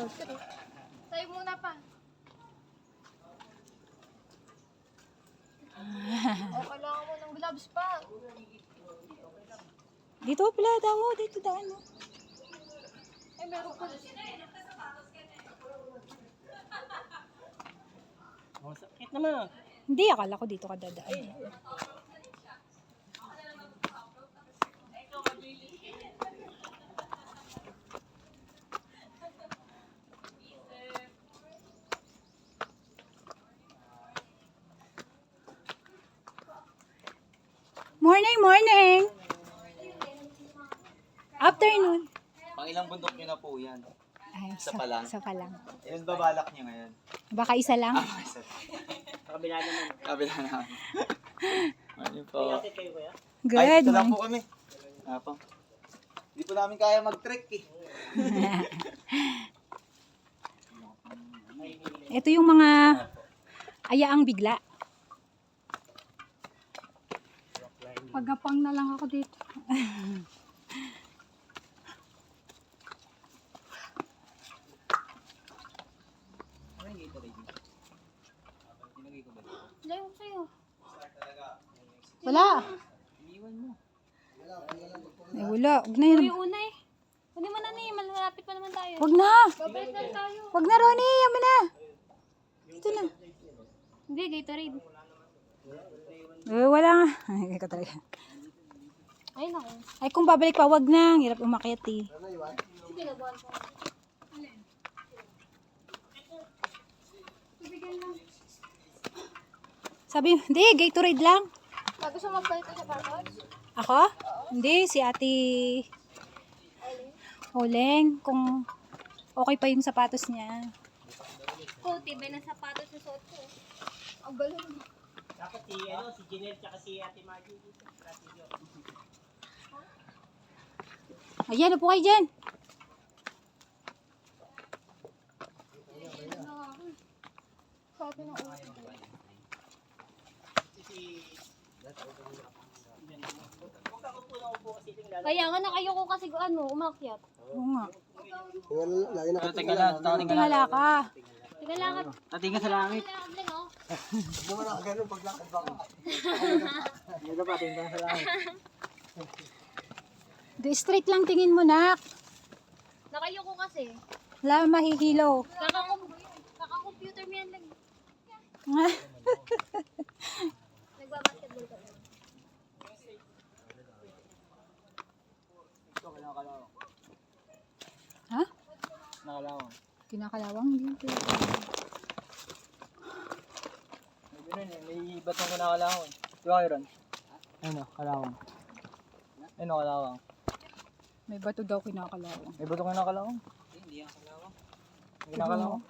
Tayo muna pa. Kailangan mo ng gloves pa. Dito pala daw, dito daan. Ay, meron pa. Oh, sakit naman. Hindi, akala ko dito ka dadaan. Morning, morning! Afternoon. Pang ilang bundok nyo na po yan? Ay, Isa pa lang? Isa pa lang. Ilan ba balak nyo ngayon? Baka isa lang. Isa. Sa kabila naman. Kabila naman. Ano po? Bakit kayo kuya? Good Ay, dito lang morning. po kami. Apo. Hindi po namin kaya mag-trek eh. Ito yung mga ayaang bigla. Pagapang na lang ako dito. Layo ko sa'yo. Wala. Ay, wala. Huwag na yun. Uy, una eh. Hindi mo na malapit pa naman tayo. Huwag na. Babalik na tayo. Huwag na, Ronnie. Yaman na. Ito na. Hindi, Gatorade. Wala nga. Ay, ikaw talaga. Ay, naku. Ay, kung babalik pa, wag na. Ang hirap umakyat eh. Sige, labuhan ko. Sabi, hindi, Gatorade lang. Gusto mo magpalit sa sapatos? Ako? Hindi, si Ate Oleng. Kung okay pa yung sapatos niya. Ko, tibay na sapatos na suot ko. Ang galing. Dapat si Jinel tsaka si Ate Maggie dito. Ayan, upo kayo dyan. Sabi ng ulo. Kaya nga nakayoko kasi umakyat. Oo nga. Teka lang. Tingala ka. Teka lang at Tatingin sa langit. Do straight lang tingin mo, nak. nakayoko kasi. Wala mahihilo. Kaka-computer mo yan lang. Nga. Nagbabasketball ka. Ha? Nakalawang. Kinakalawang dito. May batong kinakalawang. Di ba kayo ron? Ano, kalawang. Ano, kalawang? May bato daw kinakalawang. May batong kinakalawang? Hindi yan kalawang. Kinakalawang?